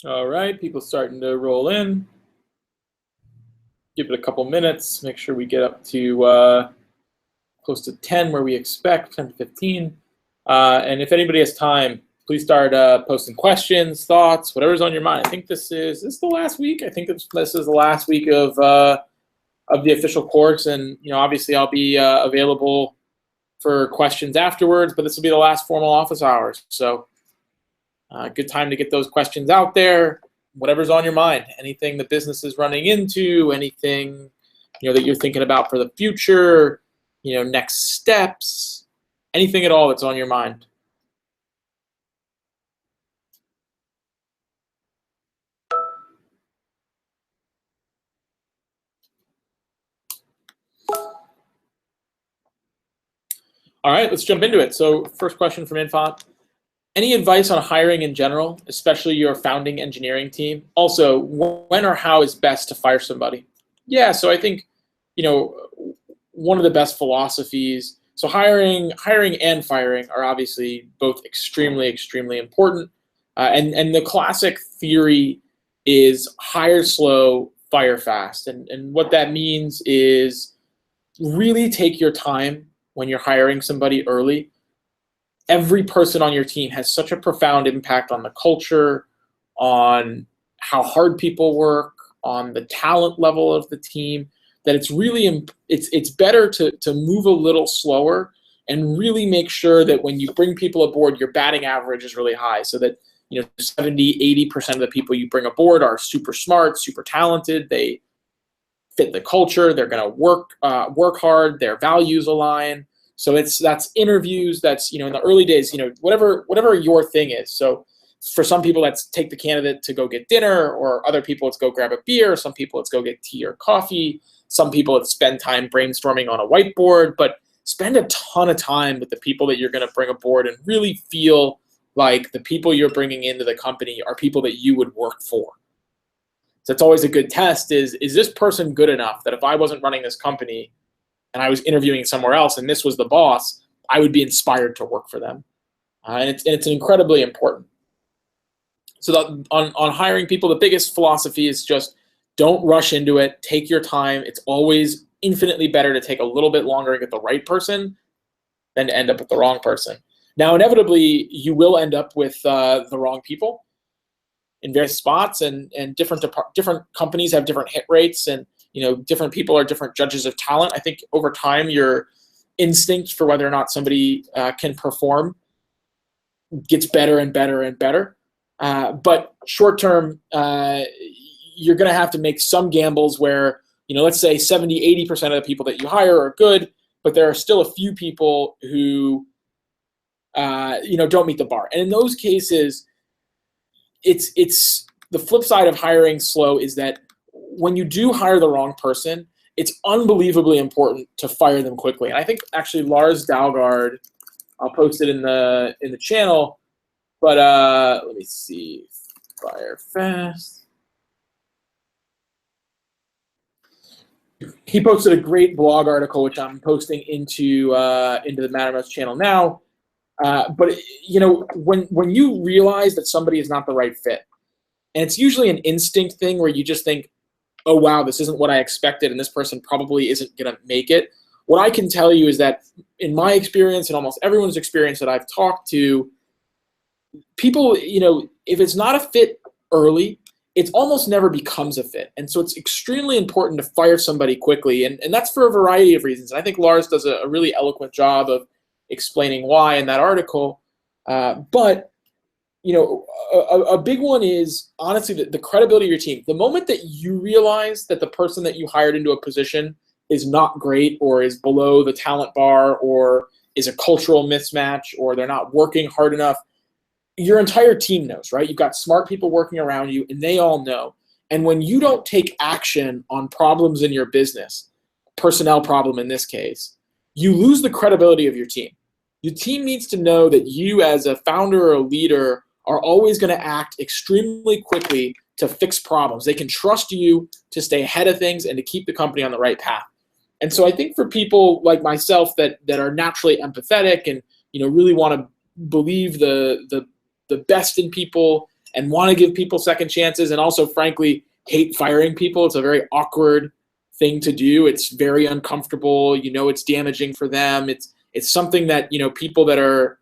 All right, people starting to roll in. Give it a couple minutes. Make sure we get up to close to 10 where we expect, 10 to 15. And if anybody has time, please start posting questions, thoughts, whatever's on your mind. I think this is the last week. I think this is the last week of the official course, and obviously I'll be available for questions afterwards. But this will be the last formal office hours, so good time to get those questions out there. Whatever's on your mind, anything the business is running into, anything that you're thinking about for the future, next steps, anything at all that's on your mind. All right, let's jump into it. So first question from Infant. Any advice on hiring in general, especially your founding engineering team? Also, when or how is best to fire somebody? Yeah, so I think, one of the best philosophies. So hiring and firing are obviously both extremely, extremely important. And the classic theory is hire slow, fire fast. And what that means is really take your time when you're hiring somebody early. Every person on your team has such a profound impact on the culture, on how hard people work, on the talent level of the team, that it's really it's better to move a little slower and really make sure that when you bring people aboard, your batting average is really high, so that 70-80% of the people you bring aboard are super smart, super talented, they fit the culture, they're going to work hard, their values align. So that's interviews, that's in the early days, whatever your thing is. So for some people, that's take the candidate to go get dinner, or other people it's go grab a beer, some people it's go get tea or coffee, some people it's spend time brainstorming on a whiteboard. But spend a ton of time with the people that you're going to bring aboard and really feel like the people you're bringing into the company are people that you would work for. So it's always a good test, is this person good enough that if I wasn't running this company and I was interviewing somewhere else and this was the boss, I would be inspired to work for them. And it's incredibly important. So on hiring people, the biggest philosophy is just don't rush into it. Take your time. It's always infinitely better to take a little bit longer and get the right person than to end up with the wrong person. Now, inevitably, you will end up with the wrong people in various spots, and different companies have different hit rates, and different people are different judges of talent. I think over time, your instinct for whether or not somebody can perform gets better and better and better. But short term, you're going to have to make some gambles where, let's say 70-80% of the people that you hire are good, but there are still a few people who, don't meet the bar. And in those cases, it's the flip side of hiring slow is that when you do hire the wrong person, it's unbelievably important to fire them quickly. And I think actually Lars Dalgaard, I'll post it in the channel, but let me see, fire fast. He posted a great blog article, which I'm posting into the Mattermost channel now. But when you realize that somebody is not the right fit, and it's usually an instinct thing where you just think, oh wow, this isn't what I expected, and this person probably isn't going to make it. What I can tell you is that in my experience and almost everyone's experience that I've talked to, people, if it's not a fit early, it almost never becomes a fit. And so it's extremely important to fire somebody quickly. And that's for a variety of reasons. And I think Lars does a really eloquent job of explaining why in that article. But a big one is honestly the credibility of your team. The moment that you realize that the person that you hired into a position is not great, or is below the talent bar, or is a cultural mismatch, or they're not working hard enough, your entire team knows, right? You've got smart people working around you, and they all know. And when you don't take action on problems in your business, personnel problem in this case, you lose the credibility of your team. Your team needs to know that you, as a founder or a leader, are always going to act extremely quickly to fix problems. They can trust you to stay ahead of things and to keep the company on the right path. And so I think for people like myself that are naturally empathetic and really want to believe the best in people and want to give people second chances, and also, frankly, hate firing people. It's a very awkward thing to do. It's very uncomfortable. It's damaging for them. It's something that people that are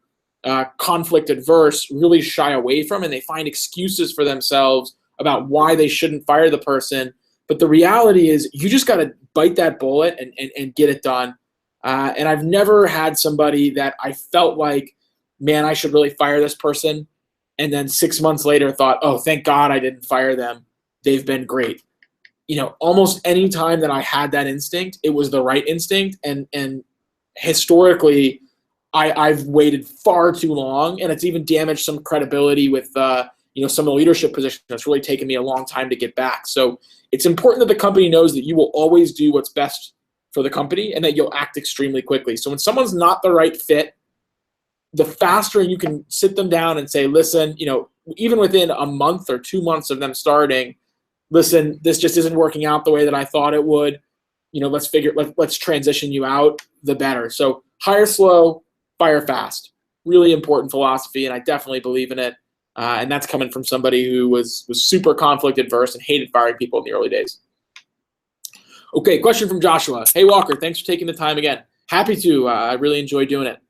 conflict adverse really shy away from, and they find excuses for themselves about why they shouldn't fire the person. But the reality is, you just got to bite that bullet and get it done. And I've never had somebody that I felt like, man, I should really fire this person, and then 6 months later thought, oh, thank God I didn't fire them. They've been great. Almost any time that I had that instinct, it was the right instinct. And historically, I've waited far too long, and it's even damaged some credibility with some of the leadership positions. It's really taken me a long time to get back. So it's important that the company knows that you will always do what's best for the company, and that you'll act extremely quickly. So when someone's not the right fit, the faster you can sit them down and say, listen, even within a month or 2 months of them starting, listen, this just isn't working out the way that I thought it would. Let's transition you out, the better. So hire slow, fire fast. Really important philosophy, and I definitely believe in it. And that's coming from somebody who was super conflict adverse and hated firing people in the early days. Okay, question from Joshua. Hey, Walker, thanks for taking the time again. Happy to. I really enjoy doing it.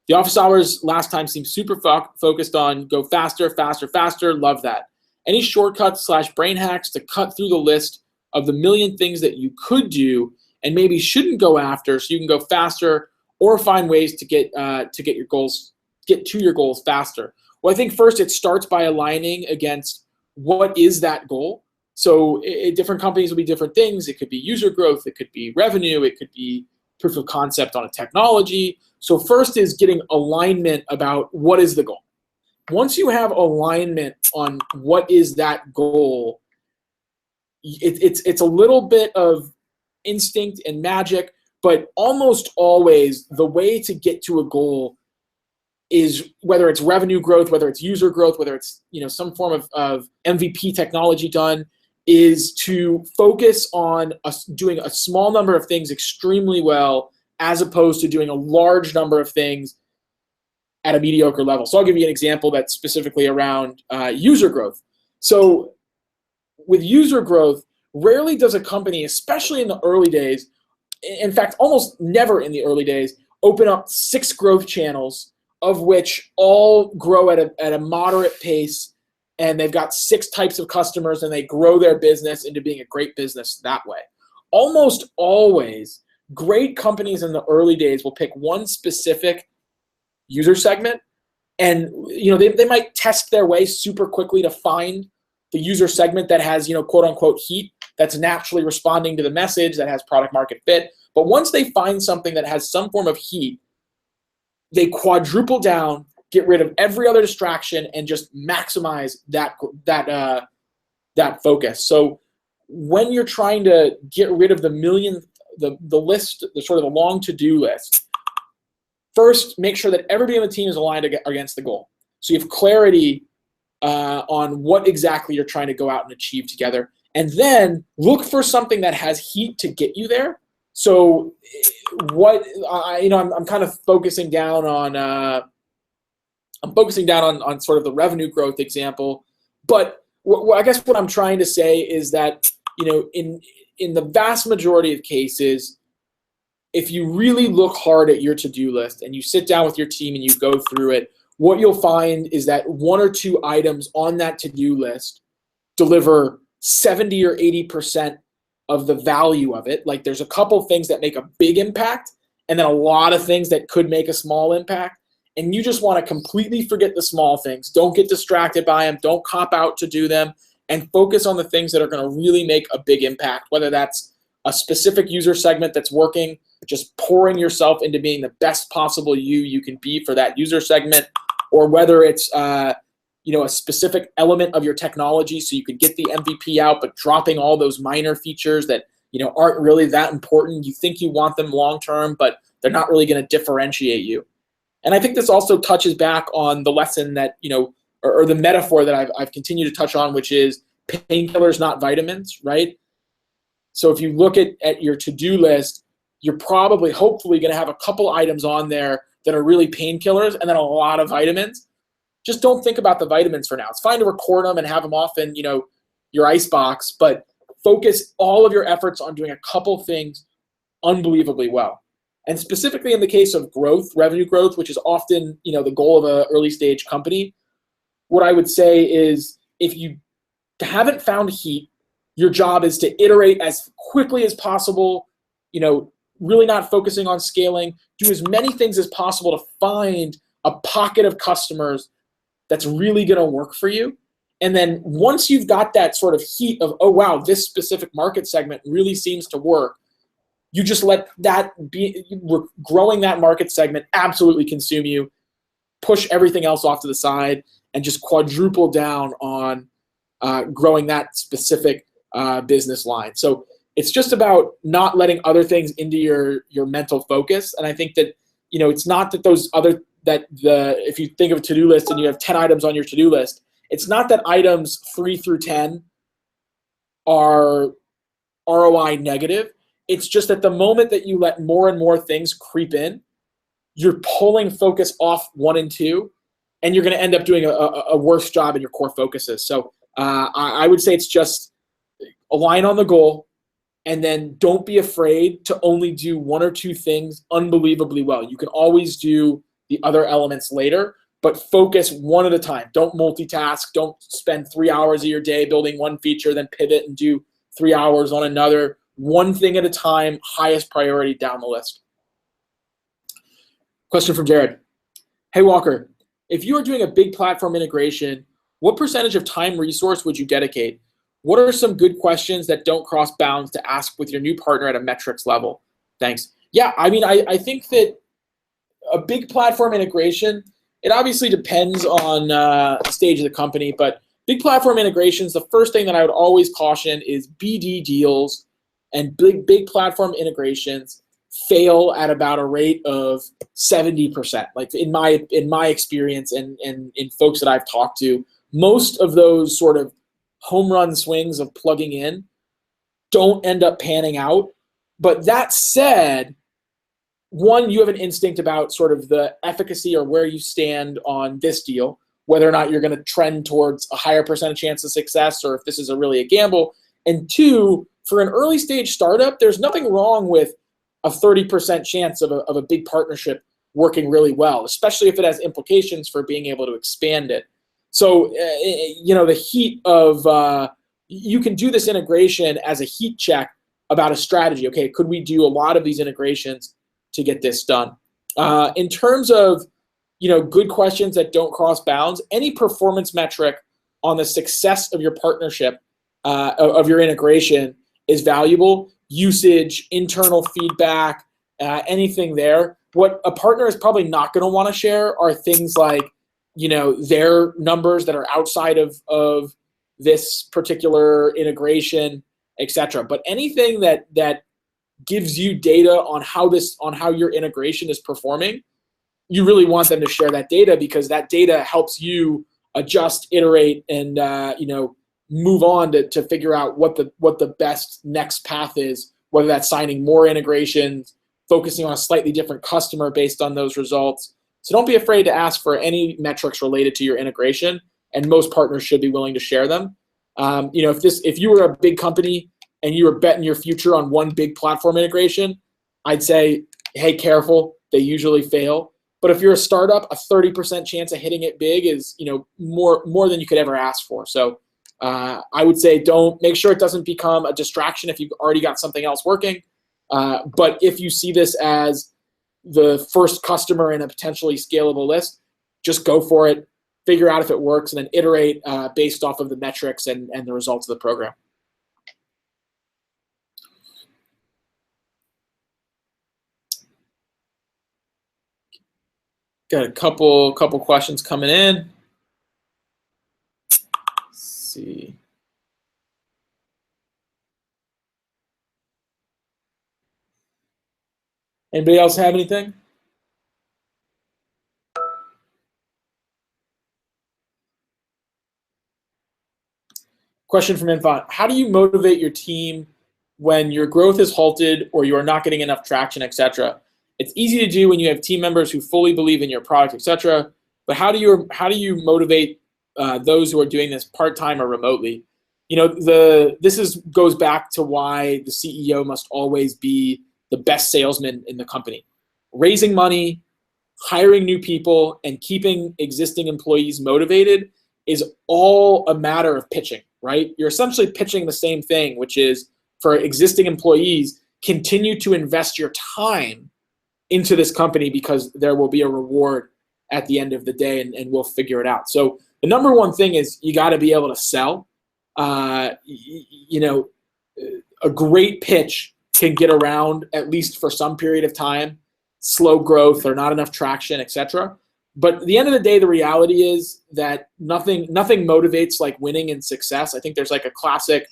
The office hours last time seemed super focused on go faster, faster, faster. Love that. Any shortcuts / brain hacks to cut through the list of the million things that you could do and maybe shouldn't go after, so you can go faster, or find ways to get to your goals faster? Well, I think first it starts by aligning against what is that goal. So different companies will be different things. It could be user growth, it could be revenue, it could be proof of concept on a technology. So first is getting alignment about what is the goal. Once you have alignment on what is that goal, it's a little bit of instinct and magic, but almost always the way to get to a goal is, whether it's revenue growth, whether it's user growth, whether it's some form of MVP technology done, is to focus on doing a small number of things extremely well, as opposed to doing a large number of things at a mediocre level. So I'll give you an example that's specifically around user growth. So with user growth, rarely does a company, especially in the early days, in fact, almost never in the early days, open up 6 growth channels, of which all grow at a moderate pace, and they've got 6 types of customers, and they grow their business into being a great business that way. Almost always, great companies in the early days will pick one specific user segment, and they might test their way super quickly to find the user segment that has quote unquote heat, that's naturally responding to the message, that has product market fit. But once they find something that has some form of heat, they quadruple down, get rid of every other distraction, and just maximize that focus. So when you're trying to get rid of the list, the sort of the long to-do list, first make sure that everybody on the team is aligned against the goal. So you have clarity on what exactly you're trying to go out and achieve together, and then look for something that has heat to get you there. So I'm kind of focusing down on sort of the revenue growth example, but I guess what I'm trying to say is that in the vast majority of cases, if you really look hard at your to-do list and you sit down with your team and you go through it, what you'll find is that 1 or 2 items on that to-do list deliver 70 or 80% of the value of it. Like, there's a couple things that make a big impact, and then a lot of things that could make a small impact. And you just want to completely forget the small things. Don't get distracted by them. Don't cop out to do them, and focus on the things that are going to really make a big impact, whether that's a specific user segment that's working, just pouring yourself into being the best possible you can be for that user segment, or whether it's a specific element of your technology so you could get the MVP out, but dropping all those minor features that aren't really that important. You think you want them long term, but they're not really going to differentiate you. And I think this also touches back on the lesson that or the metaphor that I've continued to touch on, which is painkillers, not vitamins, right? So if you look at your to-do list, you're hopefully going to have a couple items on there that are really painkillers, and then a lot of vitamins. just don't think about the vitamins for now. It's fine to record them and have them off in, your ice box, but focus all of your efforts on doing a couple things unbelievably well. And specifically in the case of growth, revenue growth, which is often, the goal of an early stage company, what I would say is if you haven't found heat, your job is to iterate as quickly as possible, really not focusing on scaling, do as many things as possible to find a pocket of customers that's really going to work for you. And then once you've got that sort of heat of, oh, wow, this specific market segment really seems to work, you just let that be, growing that market segment absolutely consume you, push everything else off to the side, and just quadruple down on growing that specific business line. So it's just about not letting other things into your mental focus. And I think that, it's not that if you think of a to-do list and you have 10 items on your to-do list, it's not that items 3 through 10 are ROI negative. It's just that the moment that you let more and more things creep in, you're pulling focus off 1 and 2, and you're going to end up doing a worse job in your core focuses. So I would say it's just align on the goal, and then don't be afraid to only do 1 or 2 things unbelievably well. You can always do the other elements later, but focus one at a time. Don't multitask. Don't spend 3 hours of your day building one feature, then pivot and do 3 hours on another. One thing at a time, highest priority down the list. Question from Jared. Hey, Walker, if you are doing a big platform integration, what percentage of time resource would you dedicate? What are some good questions that don't cross bounds to ask with your new partner at a metrics level? Thanks. Yeah, I think that a big platform integration, it obviously depends on the stage of the company, but big platform integrations, the first thing that I would always caution is BD deals and big platform integrations fail at about a rate of 70%. Like in my experience and in folks that I've talked to, most of those sort of home run swings of plugging in don't end up panning out. But that said, one, you have an instinct about sort of the efficacy or where you stand on this deal, whether or not you're going to trend towards a higher percentage chance of success or if this is really a gamble. And two, for an early stage startup, there's nothing wrong with a 30% chance of a big partnership working really well, especially if it has implications for being able to expand it. So, the heat of, you can do this integration as a heat check about a strategy. Okay, could we do a lot of these integrations to get this done? In terms of, good questions that don't cross bounds, any performance metric on the success of your partnership, of your integration is valuable. Usage, internal feedback, anything there. What a partner is probably not going to want to share are things like, their numbers that are outside of this particular integration, etc. But anything that gives you data on how your integration is performing, you really want them to share that data because that data helps you adjust, iterate, and move on to figure out what the best next path is, whether that's signing more integrations, focusing on a slightly different customer based on those results. So don't be afraid to ask for any metrics related to your integration, and most partners should be willing to share them. If you were a big company and you were betting your future on one big platform integration, I'd say, hey, careful. They usually fail. But if you're a startup, a 30% chance of hitting it big is more than you could ever ask for. So I would say make sure it doesn't become a distraction if you've already got something else working. But if you see this as the first customer in a potentially scalable list, just go for it, figure out if it works, and then iterate based off of the metrics and the results of the program. Got a couple questions coming in. Let's see. Anybody else have anything? Question from Infant. How do you motivate your team when your growth is halted or you are not getting enough traction, etc.? It's easy to do when you have team members who fully believe in your product, etc. but how do you motivate those who are doing this part-time or remotely? This goes back to why the CEO must always be the best salesman in the company. Raising money, hiring new people, and keeping existing employees motivated is all a matter of pitching, right? You're essentially pitching the same thing, which is for existing employees, continue to invest your time into this company because there will be a reward at the end of the day, and we'll figure it out. So the number one thing is you got to be able to sell. A great pitch can get around at least for some period of time, slow growth or not enough traction, etc. But at the end of the day, the reality is that nothing motivates like winning and success. I think there's like a classic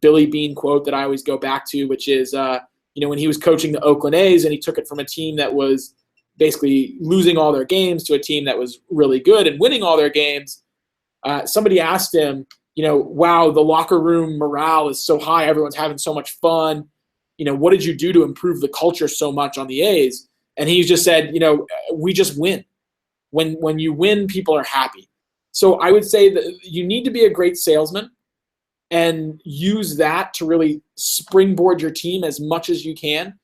Billy Beane quote that I always go back to, which is, when he was coaching the Oakland A's and he took it from a team that was basically losing all their games to a team that was really good and winning all their games. Somebody asked him, wow, the locker room morale is so high. Everyone's having so much fun. What did you do to improve the culture so much on the A's? And he just said, we just win. When you win, people are happy. So I would say that you need to be a great salesman and use that to really springboard your team as much as you can.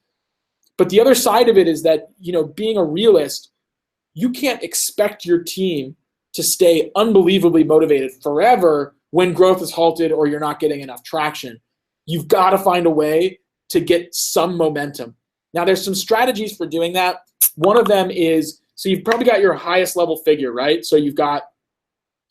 But the other side of it is that, being a realist, you can't expect your team to stay unbelievably motivated forever when growth is halted or you're not getting enough traction. You've got to find a way to get some momentum. Now, there's some strategies for doing that. One of them is, so you've probably got your highest level figure, right? So you've got,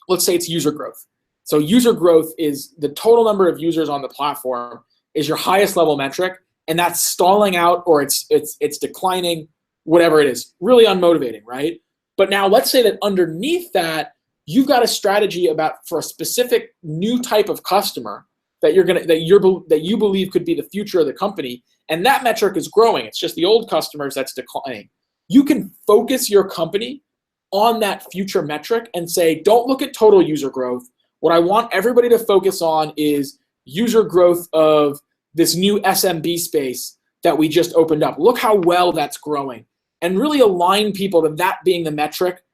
let's say it's user growth. So user growth is the total number of users on the platform is your highest level metric, and that's stalling out or it's declining, whatever it is. Really unmotivating, right? But now let's say that underneath that, you've got a strategy for a specific new type of customer that you believe could be the future of the company, and that metric is growing. It's just the old customers that's declining. You can focus your company on that future metric and say, don't look at total user growth. What I want everybody to focus on is user growth of this new SMB space that we just opened up. Look how well that's growing, and really align people to that being the metric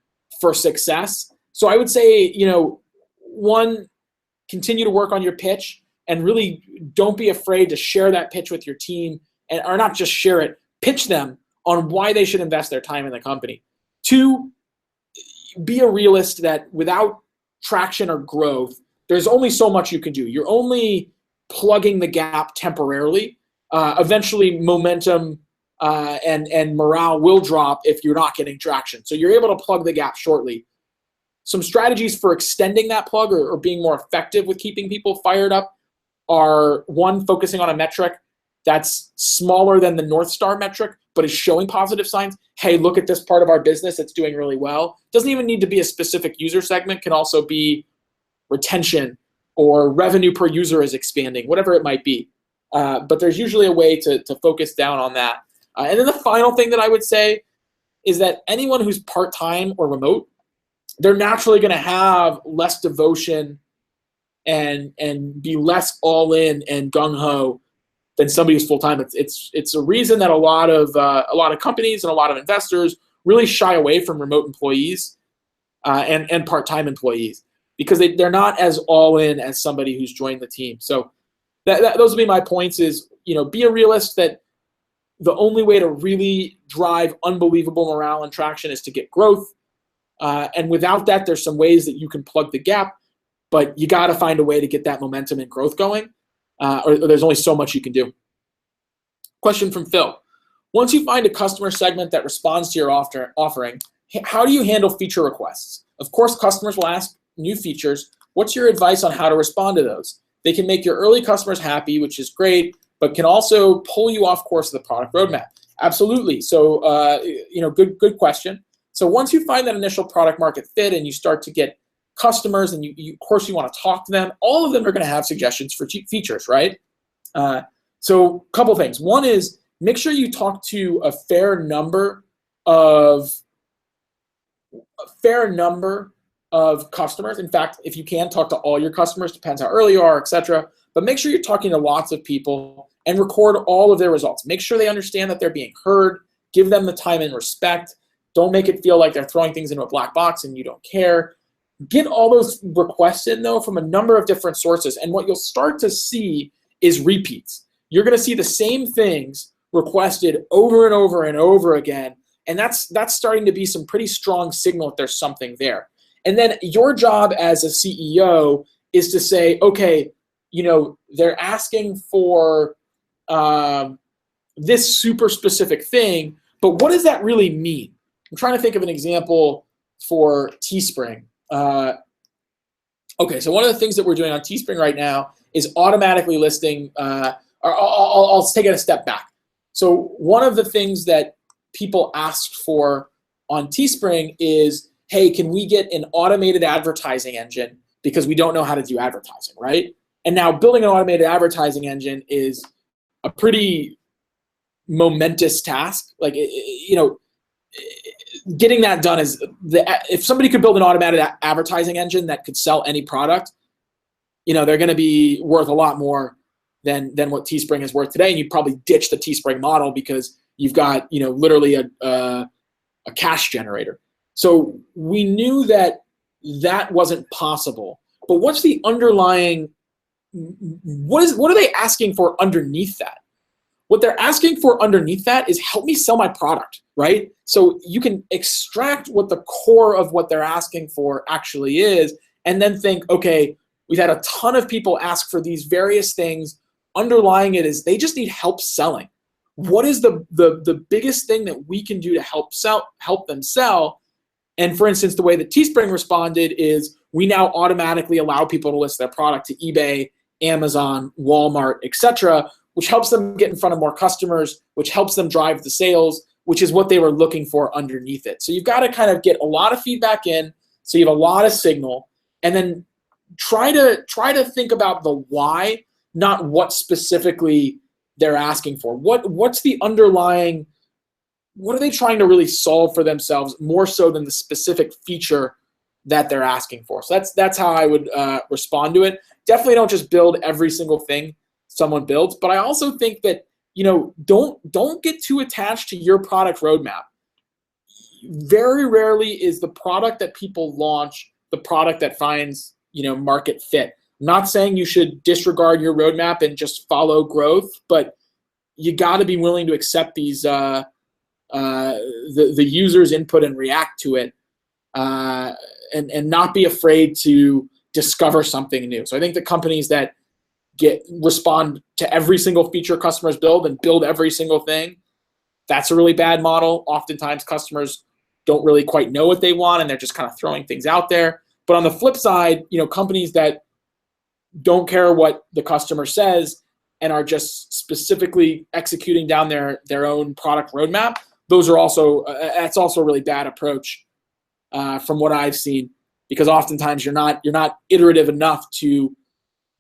for success. So I would say, one, continue to work on your pitch and really don't be afraid to share that pitch with your team, or not just share it, pitch them on why they should invest their time in the company. Two, be a realist that without traction or growth, there's only so much you can do. You're only plugging the gap temporarily. Eventually, momentum and morale will drop if you're not getting traction. So you're able to plug the gap shortly. Some strategies for extending that plug or being more effective with keeping people fired up are, one, focusing on a metric that's smaller than the North Star metric, but is showing positive signs. Hey, look at this part of our business that's doing really well. Doesn't even need to be a specific user segment. Can also be retention or revenue per user is expanding, whatever it might be. But there's usually a way to focus down on that. And then the final thing that I would say is that anyone who's part-time or remote, they're naturally going to have less devotion and be less all in and gung ho than somebody who's full time. It's a reason that a lot of companies and a lot of investors really shy away from remote employees and part-time employees because they're not as all in as somebody who's joined the team. So those would be my points. Is be a realist that the only way to really drive unbelievable morale and traction is to get growth. And without that, there's some ways that you can plug the gap, but you got to find a way to get that momentum and growth going, or there's only so much you can do. Question from Phil. Once you find a customer segment that responds to your offering, how do you handle feature requests? Of course, customers will ask new features. What's your advice on how to respond to those? They can make your early customers happy, which is great, but can also pull you off course of the product roadmap. Absolutely. So, good question. So once you find that initial product market fit and you start to get customers and you of course you want to talk to them, all of them are going to have suggestions for features, right? So a couple things. One is make sure you talk to a fair number of customers. In fact, if you can, talk to all your customers, depends how early you are, etc. But make sure you're talking to lots of people and record all of their results. Make sure they understand that they're being heard. Give them the time and respect. Don't make it feel like they're throwing things into a black box and you don't care. Get all those requests in, though, from a number of different sources. And what you'll start to see is repeats. You're going to see the same things requested over and over and over again. And that's starting to be some pretty strong signal that there's something there. And then your job as a CEO is to say, okay, they're asking for this super specific thing, but what does that really mean? I'm trying to think of an example for Teespring. Okay, so one of the things that we're doing on Teespring right now is automatically listing, I'll take it a step back. So one of the things that people asked for on Teespring is, hey, can we get an automated advertising engine because we don't know how to do advertising, right? And now building an automated advertising engine is a pretty momentous task. Like, getting that done is if somebody could build an automated advertising engine that could sell any product, they're going to be worth a lot more than what Teespring is worth today. And you'd probably ditch the Teespring model because you've got, literally a cash generator. So we knew that wasn't possible. But what's the underlying, what are they asking for underneath that? What they're asking for underneath that is help me sell my product, right? So you can extract what the core of what they're asking for actually is, and then think, okay, we've had a ton of people ask for these various things. Underlying it is they just need help selling. What is the biggest thing that we can do to help them sell? And for instance, the way that Teespring responded is we now automatically allow people to list their product to eBay, Amazon, Walmart, etc., which helps them get in front of more customers, which helps them drive the sales, which is what they were looking for underneath it. So you've got to kind of get a lot of feedback in, so you have a lot of signal, and then try to think about the why, not what specifically they're asking for. What's the underlying, what are they trying to really solve for themselves more so than the specific feature that they're asking for? So that's how I would respond to it. Definitely don't just build every single thing someone builds, but I also think that don't get too attached to your product roadmap. Very rarely is the product that people launch the product that finds market fit. I'm not saying you should disregard your roadmap and just follow growth, but you got to be willing to accept these the user's input and react to it, and not be afraid to discover something new. So I think the companies that respond to every single feature customers build and build every single thing, that's a really bad model. Oftentimes customers don't really quite know what they want and they're just kind of throwing things out there. But on the flip side, companies that don't care what the customer says and are just specifically executing down their own product roadmap, that's also a really bad approach from what I've seen, because oftentimes you're not iterative enough to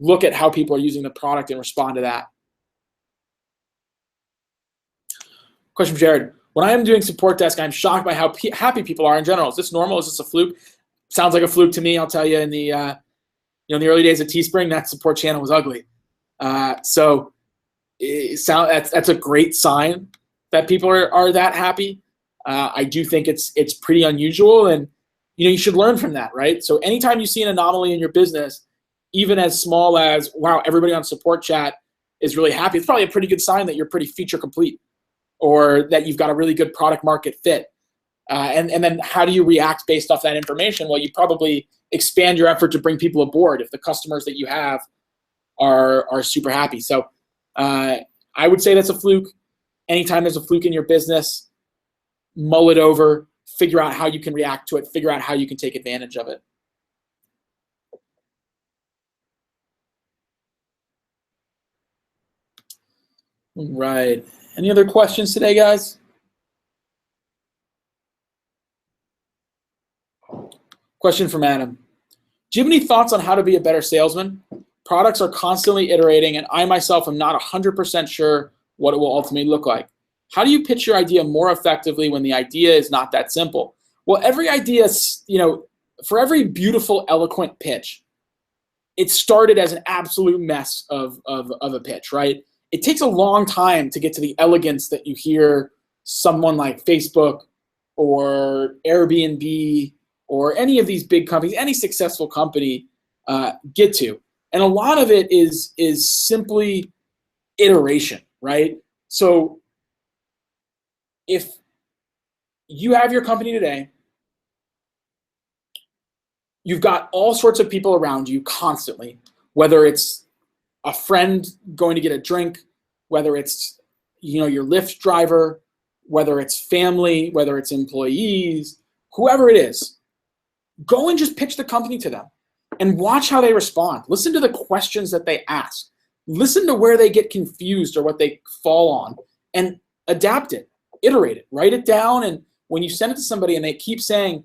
look at how people are using the product and respond to that. Question from Jared. When I am doing support desk, I'm shocked by how happy people are in general. Is this normal? Is this a fluke? Sounds like a fluke to me. I'll tell you, in the in the early days of Teespring, that support channel was ugly. So that's a great sign that people are that happy. I do think it's pretty unusual, and you should learn from that, right? So anytime you see an anomaly in your business, even as small as, wow, everybody on support chat is really happy, it's probably a pretty good sign that you're pretty feature complete, or that you've got a really good product market fit. And then how do you react based off that information? Well, you probably expand your effort to bring people aboard if the customers that you have are super happy. So I would say that's a fluke. Anytime there's a fluke in your business, mull it over, figure out how you can react to it, figure out how you can take advantage of it. Right. Any other questions today, guys? Question from Adam. Do you have any thoughts on how to be a better salesman? Products are constantly iterating, and I myself am not 100% sure what it will ultimately look like. How do you pitch your idea more effectively when the idea is not that simple? Well, every idea, for every beautiful, eloquent pitch, it started as an absolute mess of a pitch, right? It takes a long time to get to the elegance that you hear someone like Facebook or Airbnb or any of these big companies, any successful company get to. And a lot of it is simply iteration, right? So if you have your company today, you've got all sorts of people around you constantly, whether it's a friend going to get a drink, whether it's your Lyft driver, whether it's family, whether it's employees, whoever it is, go and just pitch the company to them and watch how they respond. Listen to the questions that they ask. Listen to where they get confused or what they fall on, and adapt it, iterate it, write it down. And when you send it to somebody and they keep saying,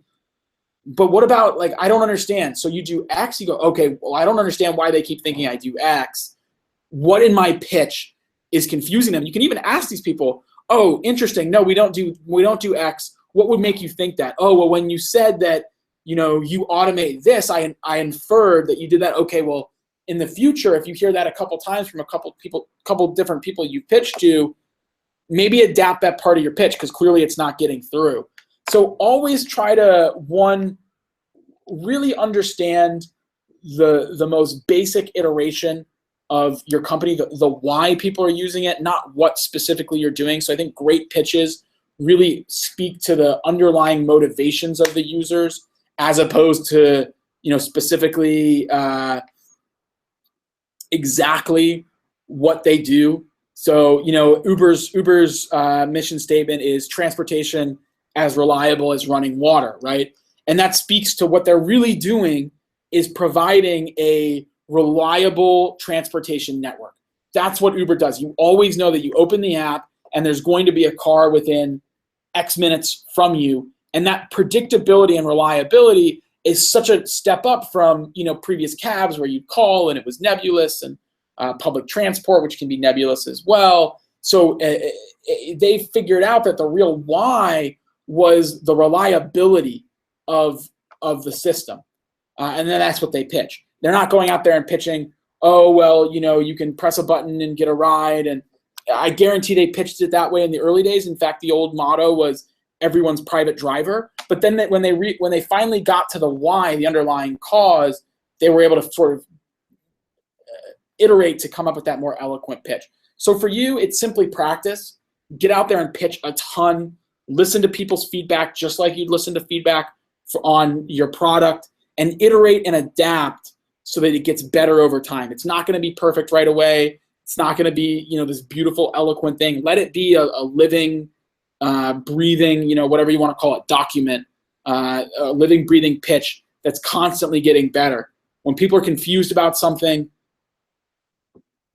but what about, like, I don't understand. So you do X, you go, okay, well, I don't understand why they keep thinking I do X. What in my pitch is confusing them? You can even ask these people, oh, interesting. No, we don't do X. What would make you think that? Oh, well, when you said that, you automate this, I inferred that you did that. Okay, well, in the future, if you hear that a couple times from a couple different people you pitched to, maybe adapt that part of your pitch, because clearly it's not getting through. So always try to, one, really understand the most basic iteration of your company, the why people are using it, not what specifically you're doing. So I think great pitches really speak to the underlying motivations of the users, as opposed to, specifically exactly what they do. So, Uber's mission statement is transportation as reliable as running water, right? And that speaks to what they're really doing is providing a reliable transportation network. That's what Uber does. You always know that you open the app and there's going to be a car within X minutes from you. And that predictability and reliability is such a step up from, previous cabs where you'd call and it was nebulous, and public transport, which can be nebulous as well. So they figured out that the real why was the reliability of the system. And then that's what they pitch. They're not going out there and pitching, oh, well, you can press a button and get a ride. And I guarantee they pitched it that way in the early days. In fact, the old motto was everyone's private driver. But then when they finally got to the why, the underlying cause, they were able to sort of iterate to come up with that more eloquent pitch. So for you, it's simply practice. Get out there and pitch a ton. Listen to people's feedback just like you'd listen to feedback on your product, and iterate and adapt so that it gets better over time. It's not going to be perfect right away. It's not going to be, this beautiful, eloquent thing. Let it be a living, breathing, whatever you want to call it, document, a living, breathing pitch that's constantly getting better. When people are confused about something,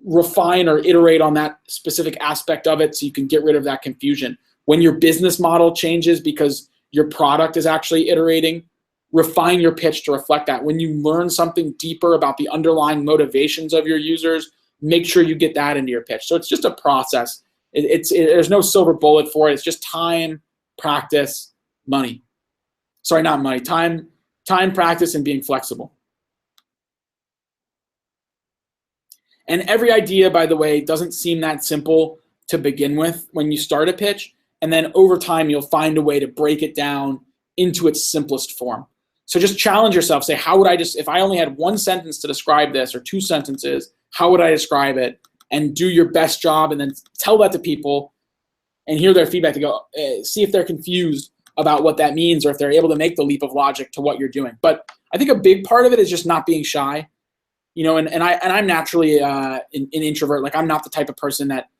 refine or iterate on that specific aspect of it so you can get rid of that confusion. When your business model changes because your product is actually iterating, refine your pitch to reflect that. When you learn something deeper about the underlying motivations of your users, make sure you get that into your pitch. So it's just a process. There's no silver bullet for it. It's just time, practice, money. Sorry, not money. Time, practice, and being flexible. And every idea, by the way, doesn't seem that simple to begin with when you start a pitch. And then over time, you'll find a way to break it down into its simplest form. So just challenge yourself. Say, how would I if I only had one sentence to describe this, or two sentences, how would I describe it? And do your best job, and then tell that to people and hear their feedback to go, see if they're confused about what that means, or if they're able to make the leap of logic to what you're doing. But I think a big part of it is just not being shy. And I'm naturally an introvert. Like, I'm not the type of person that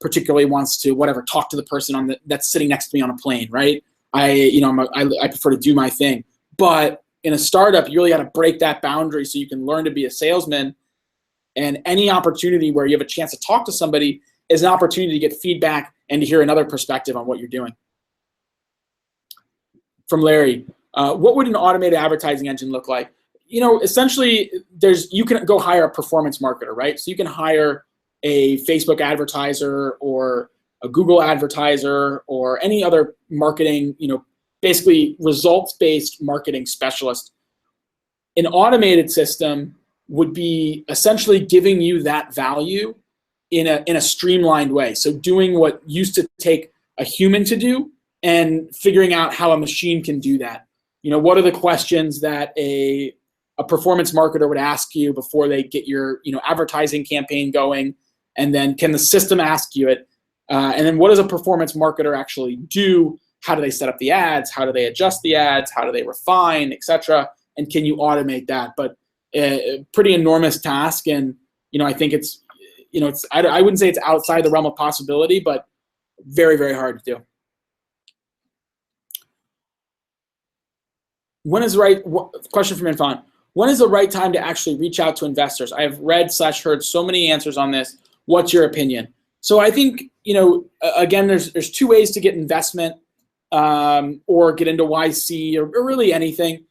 particularly wants to talk to the person that's sitting next to me on a plane, right? I prefer to do my thing. But in a startup, you really got to break that boundary so you can learn to be a salesman. And any opportunity where you have a chance to talk to somebody is an opportunity to get feedback and to hear another perspective on what you're doing. From Larry, what would an automated advertising engine look like? Essentially, you can go hire a performance marketer, right? So you can hire a Facebook advertiser or a Google advertiser or any other marketing, basically results-based marketing specialist. An automated system would be essentially giving you that value in a streamlined way. So doing what used to take a human to do and figuring out how a machine can do that. What are the questions that a performance marketer would ask you before they get your advertising campaign going, and then can the system ask you it, and then what does a performance marketer actually do? How do they set up the ads? How do they adjust the ads? How do they refine, etc.? And can you automate that? But a pretty enormous task, and I think it's I wouldn't say it's outside the realm of possibility, but very, very hard to do. Question from Infant. When is the right time to actually reach out to investors? I have read/heard so many answers on this. What's your opinion? So I think, again, there's two ways to get investment or get into YC or really anything.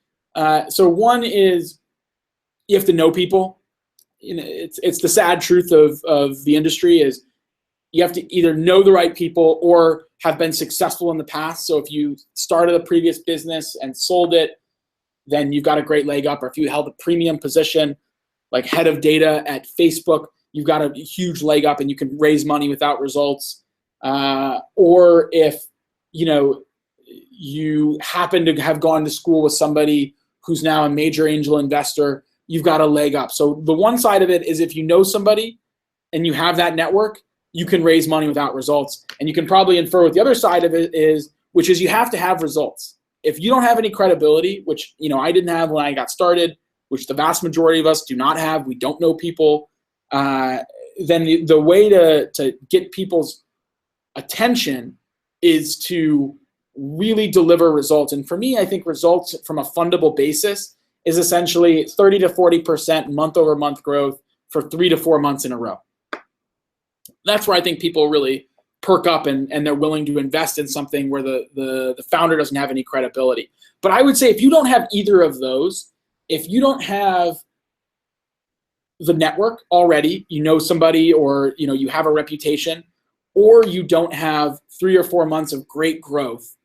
So one is you have to know people. It's the sad truth of the industry is you have to either know the right people or have been successful in the past. So if you started a previous business and sold it, then you've got a great leg up. Or if you held a premium position like head of data at Facebook, you've got a huge leg up and you can raise money without results. Or if you happen to have gone to school with somebody who's now a major angel investor, you've got a leg up. So the one side of it is if you know somebody and you have that network, you can raise money without results. And you can probably infer what the other side of it is, which is you have to have results. If you don't have any credibility, which I didn't have when I got started, which the vast majority of us do not have, we don't know people, then the way to get people's attention is to really deliver results. And for me, I think results from a fundable basis is essentially 30 to 40% month-over-month growth for 3 to 4 months in a row. That's where I think people really perk up and they're willing to invest in something where the founder doesn't have any credibility. But I would say if you don't have either of those, if you don't have the network already, somebody or you have a reputation, or you don't have 3 or 4 months of great growth,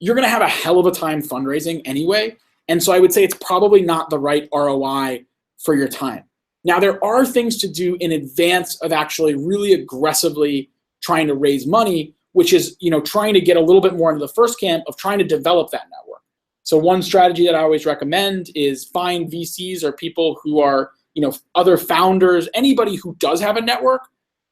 you're going to have a hell of a time fundraising anyway. And so I would say it's probably not the right ROI for your time. Now, there are things to do in advance of actually really aggressively trying to raise money, which is, trying to get a little bit more into the first camp of trying to develop that network. So one strategy that I always recommend is find VCs or people who are, other founders, anybody who does have a network,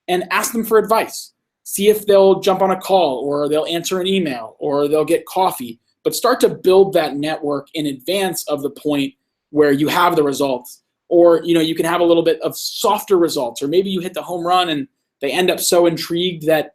and ask them for advice. See if they'll jump on a call or they'll answer an email or they'll get coffee, but start to build that network in advance of the point where you have the results. Or, you can have a little bit of softer results, or maybe you hit the home run and they end up so intrigued that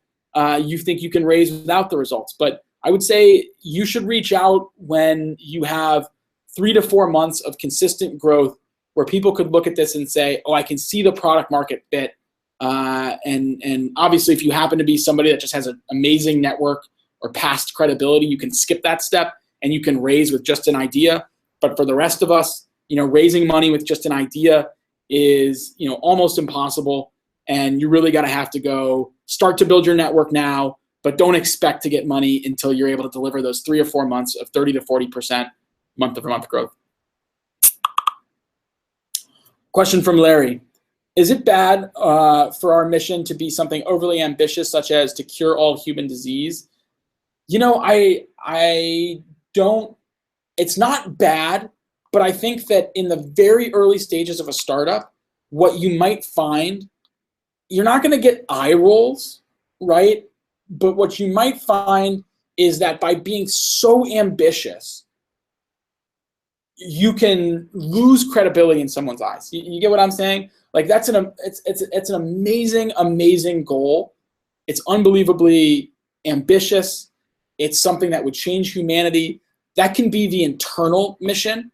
you think you can raise without the results. But I would say you should reach out when you have 3 to 4 months of consistent growth where people could look at this and say, oh, I can see the product market fit. And obviously, if you happen to be somebody that just has an amazing network or past credibility, you can skip that step and you can raise with just an idea. But for the rest of us, raising money with just an idea is, almost impossible. And you really got to have to go start to build your network now, but don't expect to get money until you're able to deliver those 3 or 4 months of 30 to 40% month-over-month growth. Question from Larry. Is it bad for our mission to be something overly ambitious, such as to cure all human disease? I don't, it's not bad, but I think that in the very early stages of a startup, what you might find, you're not going to get eye rolls, right? But what you might find is that by being so ambitious, you can lose credibility in someone's eyes. You get what I'm saying? Like it's an amazing goal. It's unbelievably ambitious. It's something that would change humanity. That can be the internal mission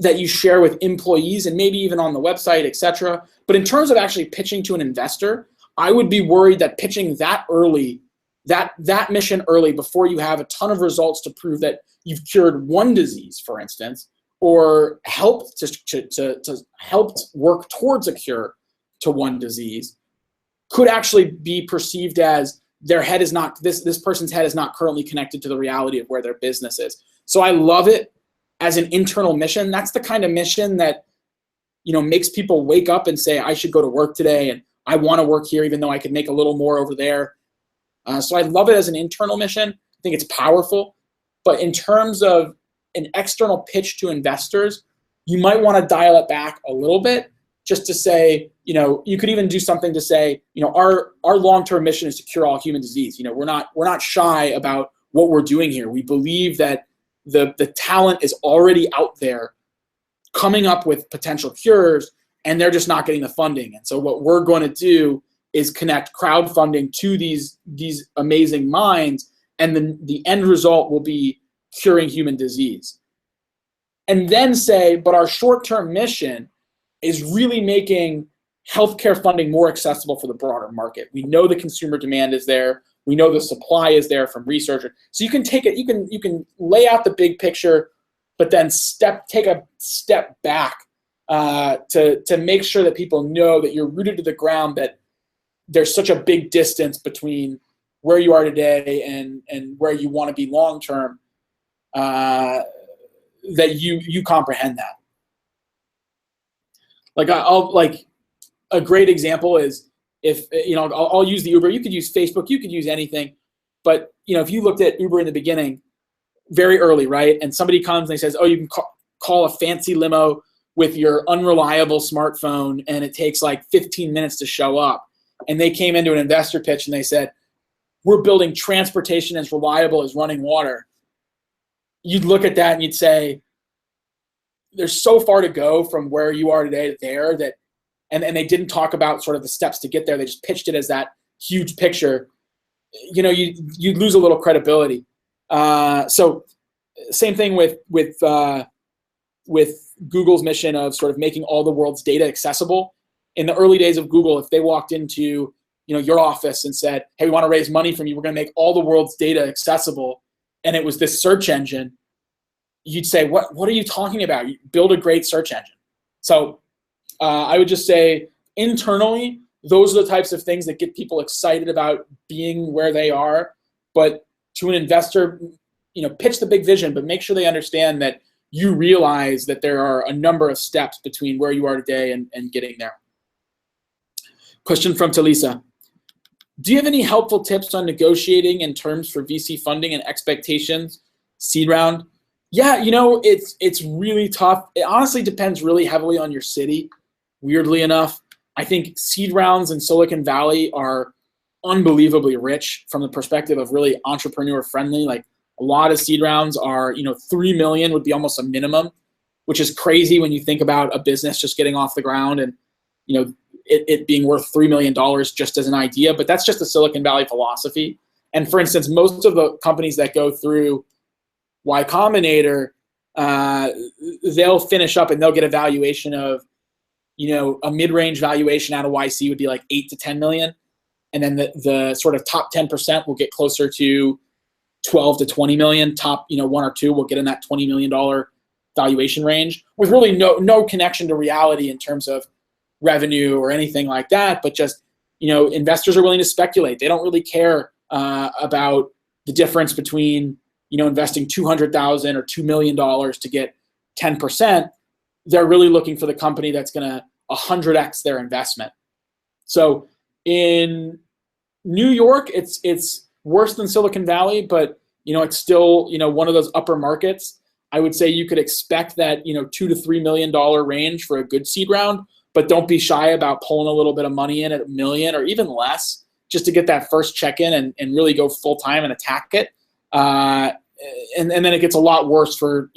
that you share with employees and maybe even on the website, etc. But in terms of actually pitching to an investor, I would be worried that pitching that early, that mission early before you have a ton of results to prove that you've cured one disease, for instance, or helped work towards a cure to one disease, could actually be perceived as their head is not, this person's head is not currently connected to the reality of where their business is. So I love it as an internal mission. That's the kind of mission that, makes people wake up and say, I should go to work today and I want to work here even though I could make a little more over there. So I love it as an internal mission. I think it's powerful. But in terms of an external pitch to investors, you might want to dial it back a little bit just to say, you could even do something to say, our long-term mission is to cure all human disease. We're not shy about what we're doing here. We believe that the talent is already out there coming up with potential cures, and they're just not getting the funding. And so what we're going to do is connect crowdfunding to these amazing minds, and then the end result will be curing human disease. And then say, but our short-term mission is really making healthcare funding more accessible for the broader market. We know the consumer demand is there. We know the supply is there from researchers. So you can take it, you can lay out the big picture, but then take a step back to make sure that people know that you're rooted to the ground, that there's such a big distance between where you are today and where you want to be long term, that you comprehend that. Like a great example is if I'll use the Uber. You could use Facebook. You could use anything, but if you looked at Uber in the beginning, very early, right? And somebody comes and they says, "Oh, you can call a fancy limo with your unreliable smartphone, and it takes like 15 minutes to show up." And they came into an investor pitch and they said, "We're building transportation as reliable as running water." You'd look at that and you'd say, there's so far to go from where you are today to there, that, and they didn't talk about sort of the steps to get there. They just pitched it as that huge picture. You'd lose a little credibility. So same thing with Google's mission of sort of making all the world's data accessible. In the early days of Google, if they walked into your office and said, "Hey, we want to raise money from you. We're going to make all the world's data accessible," and it was this search engine, you'd say, "What are you talking about? You build a great search engine." So I would just say internally, those are the types of things that get people excited about being where they are. But to an investor, pitch the big vision, but make sure they understand that you realize that there are a number of steps between where you are today and getting there. Question from Talisa. Do you have any helpful tips on negotiating in terms for VC funding and expectations seed round? Yeah, it's really tough. It honestly depends really heavily on your city, weirdly enough. I think seed rounds in Silicon Valley are unbelievably rich from the perspective of really entrepreneur friendly. Like a lot of seed rounds are, 3 million would be almost a minimum, which is crazy when you think about a business just getting off the ground and, it being worth $3 million just as an idea. But that's just the Silicon Valley philosophy. And for instance, most of the companies that go through Y Combinator, they'll finish up and they'll get a valuation of, a mid-range valuation out of YC would be like 8 to 10 million. And then the sort of top 10% will get closer to 12 to 20 million. Top, 1 or 2 will get in that $20 million valuation range with really no connection to reality in terms of revenue or anything like that. But just, investors are willing to speculate. They don't really care about the difference between, investing $200,000 or $2 million to get 10%. They're really looking for the company that's going to 100x their investment. So in New York, it's worse than Silicon Valley, but it's still one of those upper markets. I would say you could expect that $2 to $3 million range for a good seed round, but don't be shy about pulling a little bit of money in at $1 million or even less just to get that first check in and really go full time and attack it. And then it gets a lot worse for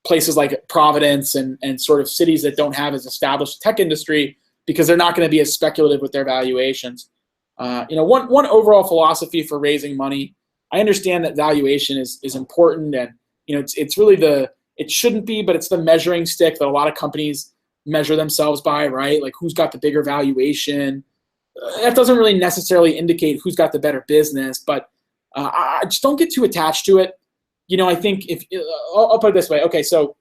places like Providence and sort of cities that don't have as established tech industry, because they're not going to be as speculative with their valuations. One overall philosophy for raising money, I understand that valuation is important, and it's really it shouldn't be, but it's the measuring stick that a lot of companies measure themselves by, right? Like who's got the bigger valuation. That doesn't really necessarily indicate who's got the better business, but I just don't get too attached to it. I think I'll put it this way. Okay, so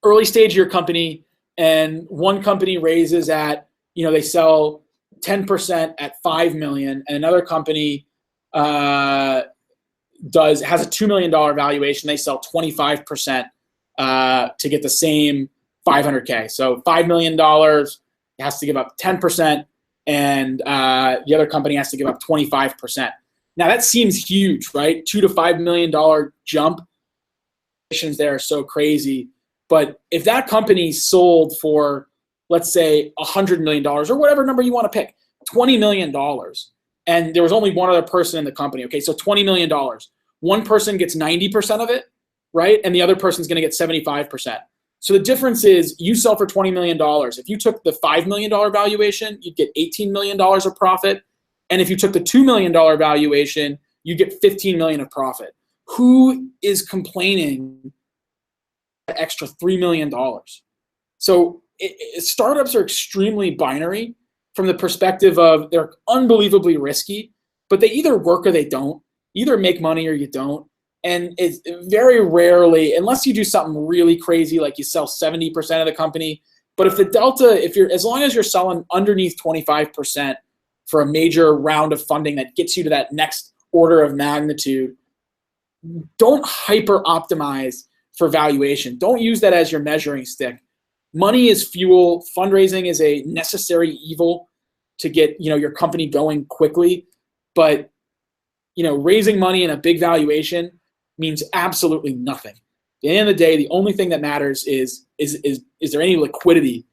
early stage of your company, and one company raises at, they sell 10% at 5 million, and another company has a $2 million valuation. They sell 25% to get the same 500K. So $5 million, it has to give up 10%. and the other company has to give up 25%. Now that seems huge, right? $2 to $5 million jump. There are so crazy. But if that company sold for, let's say, $100 million or whatever number you want to pick, $20 million, and there was only one other person in the company, okay, so $20 million. One person gets 90% of it, right? And the other person's going to get 75%. So the difference is you sell for $20 million. If you took the $5 million valuation, you'd get $18 million of profit. And if you took the $2 million valuation, you get $15 million of profit. Who is complaining an extra $3 million? So startups are extremely binary from the perspective of they're unbelievably risky, but they either work or they don't. Either make money or you don't. And it's very rarely, unless you do something really crazy, like you sell 70% of the company. But if the delta, as long as you're selling underneath 25% for a major round of funding that gets you to that next order of magnitude, don't hyper optimize for valuation. Don't use that as your measuring stick. Money is fuel. Fundraising is a necessary evil to get, your company going quickly. But, raising money in a big valuation means absolutely nothing. At the end of the day, the only thing that matters is there any liquidity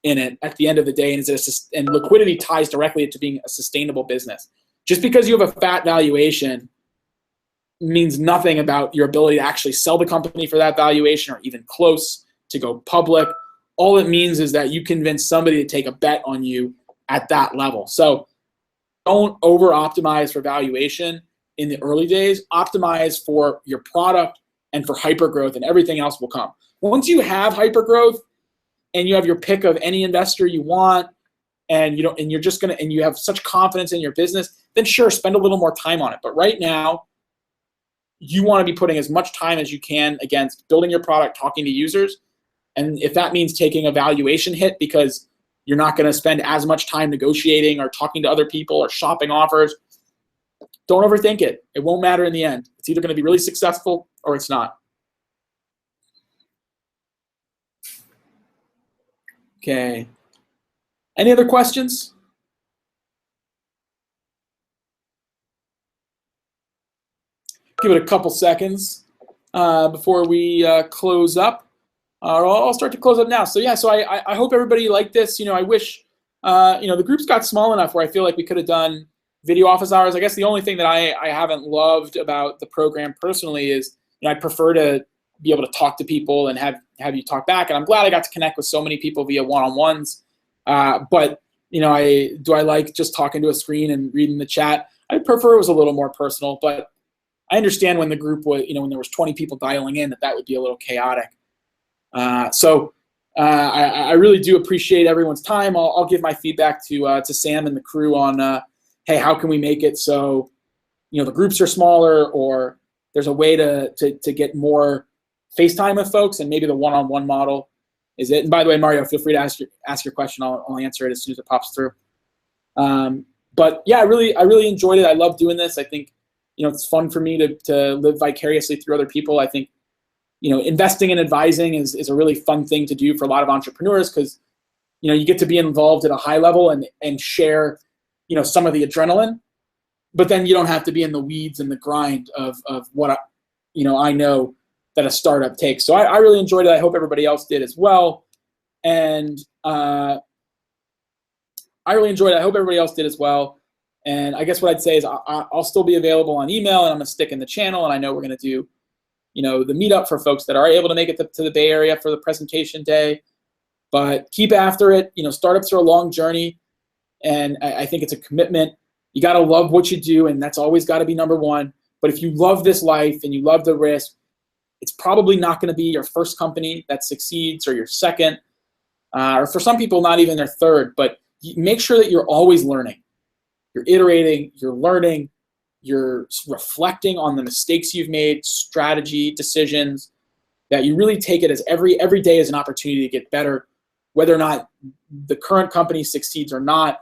in it at the end of the day, and liquidity ties directly to being a sustainable business. Just because you have a fat valuation means nothing about your ability to actually sell the company for that valuation or even close to go public. All it means is that you convince somebody to take a bet on you at that level. So don't over optimize for valuation in the early days. Optimize for your product and for hypergrowth, and everything else will come. Once you have hypergrowth and you have your pick of any investor you want, and you have such confidence in your business, then sure, spend a little more time on it. But right now, you want to be putting as much time as you can against building your product, talking to users. And if that means taking a valuation hit because you're not going to spend as much time negotiating or talking to other people or shopping offers, don't overthink it. It won't matter in the end. It's either going to be really successful or it's not. Okay. Any other questions? Give it a couple seconds before we close up. I'll start to close up now. So yeah, I hope everybody liked this. I wish the groups got small enough where I feel like we could have done video office hours. I guess the only thing that I haven't loved about the program personally is I'd prefer to be able to talk to people and have you talk back. And I'm glad I got to connect with so many people via one-on-ones. But do I like just talking to a screen and reading the chat? I prefer it was a little more personal, but I understand when the group was, when there was 20 people dialing in, that would be a little chaotic. I really do appreciate everyone's time. I'll give my feedback to Sam and the crew on, hey, how can we make it so, the groups are smaller, or there's a way to get more FaceTime with folks, and maybe the one-on-one model is it. And by the way, Mario, feel free to ask your question. I'll answer it as soon as it pops through. But yeah, I really enjoyed it. I love doing this. I think, it's fun for me to live vicariously through other people. I think, investing and advising is a really fun thing to do for a lot of entrepreneurs, because, you get to be involved at a high level and share, some of the adrenaline, but then you don't have to be in the weeds and the grind of what, I know that a startup takes. So I really enjoyed it. I hope everybody else did as well. And I really enjoyed it. I hope everybody else did as well. And I guess what I'd say is I'll still be available on email, and I'm going to stick in the channel. And I know we're going to do, the meetup for folks that are able to make it to the Bay Area for the presentation day. But keep after it. Startups are a long journey, and I think it's a commitment. You got to love what you do, and that's always got to be number one. But if you love this life and you love the risk, it's probably not going to be your first company that succeeds, or your second, or for some people, not even their third. But make sure that you're always learning. You're iterating, you're learning, you're reflecting on the mistakes you've made, strategy, decisions, that you really take it as every day as an opportunity to get better. Whether or not the current company succeeds or not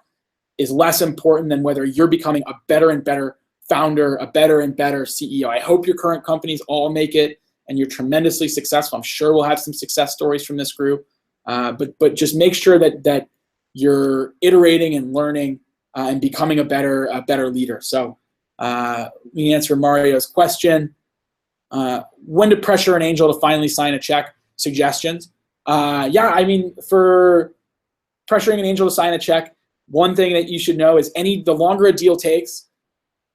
is less important than whether you're becoming a better and better founder, a better and better CEO. I hope your current companies all make it and you're tremendously successful. I'm sure we'll have some success stories from this group, but just make sure that you're iterating and learning and becoming a better leader. So we answer Mario's question. When to pressure an angel to finally sign a check? Suggestions. Yeah, I mean, for pressuring an angel to sign a check, one thing that you should know is the longer a deal takes,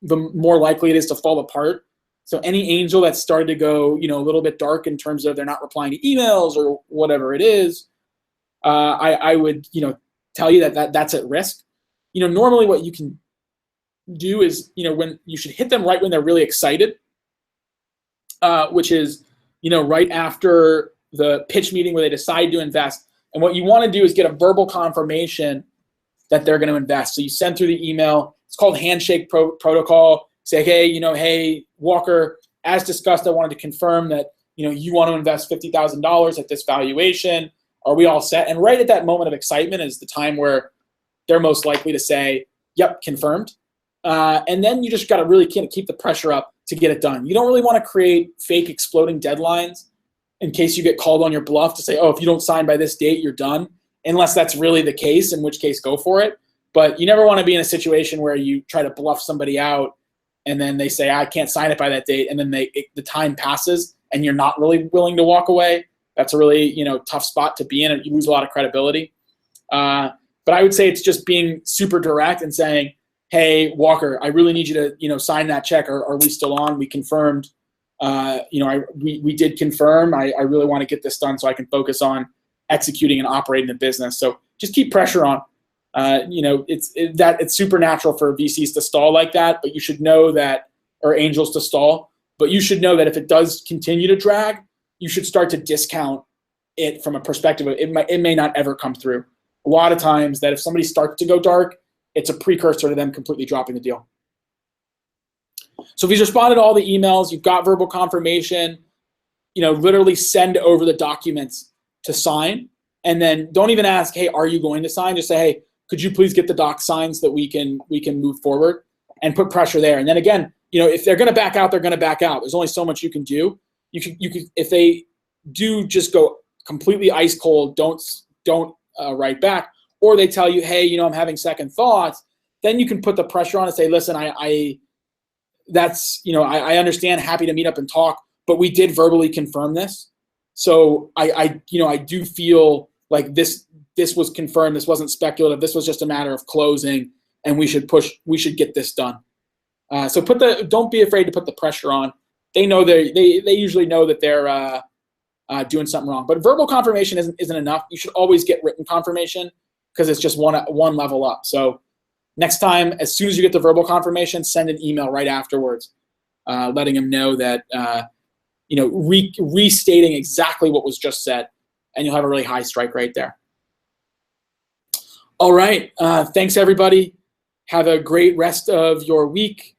the more likely it is to fall apart. So any angel that's started to go, a little bit dark in terms of they're not replying to emails or whatever it is, I would, tell you that's at risk. Normally what you can do is, when you should hit them right when they're really excited, which is, right after the pitch meeting where they decide to invest. And what you want to do is get a verbal confirmation that they're going to invest. So you send through the email. It's called handshake protocol. Say, hey, hey, Walker, as discussed, I wanted to confirm that, you want to invest $50,000 at this valuation. Are we all set? And right at that moment of excitement is the time where they're most likely to say, yep, confirmed. And then you just got to really keep the pressure up to get it done. You don't really want to create fake exploding deadlines in case you get called on your bluff to say, oh, if you don't sign by this date, you're done. Unless that's really the case, in which case go for it. But you never want to be in a situation where you try to bluff somebody out and then they say, I can't sign it by that date. And then the time passes and you're not really willing to walk away. That's a really, tough spot to be in. You lose a lot of credibility. But I would say it's just being super direct and saying, hey, Walker, I really need you to, sign that check. Are we still on? We confirmed. We did confirm. I really want to get this done so I can focus on executing and operating the business. So just keep pressure on. It's supernatural for VCs to stall like that, but you should know that, or angels to stall. But you should know that if it does continue to drag, you should start to discount it from a perspective of it may not ever come through. A lot of times that if somebody starts to go dark, it's a precursor to them completely dropping the deal. So if he's responded to all the emails, you've got verbal confirmation, literally send over the documents to sign. And then don't even ask, hey, are you going to sign? Just say, hey, could you please get the doc signed so that we can move forward, and put pressure there. And then again, if they're going to back out, they're going to back out. There's only so much you can do. You could if they do just go completely ice cold, don't write back, or they tell you, hey, I'm having second thoughts, then you can put the pressure on and say, listen, I understand, happy to meet up and talk, but we did verbally confirm this. So I do feel like this was confirmed. This wasn't speculative. This was just a matter of closing, and we should get this done. So don't be afraid to put the pressure on. They know they usually know that they're doing something wrong. But verbal confirmation isn't enough. You should always get written confirmation because it's just one level up. So next time, as soon as you get the verbal confirmation, send an email right afterwards, letting them know that restating exactly what was just said, and you'll have a really high strike rate there. All right. Thanks, everybody. Have a great rest of your week.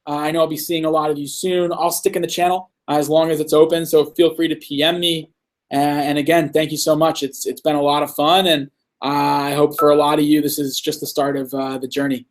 I know I'll be seeing a lot of you soon. I'll stick in the channel as long as it's open, so feel free to PM me. And again, thank you so much. It's been a lot of fun, and I hope for a lot of you this is just the start of the journey.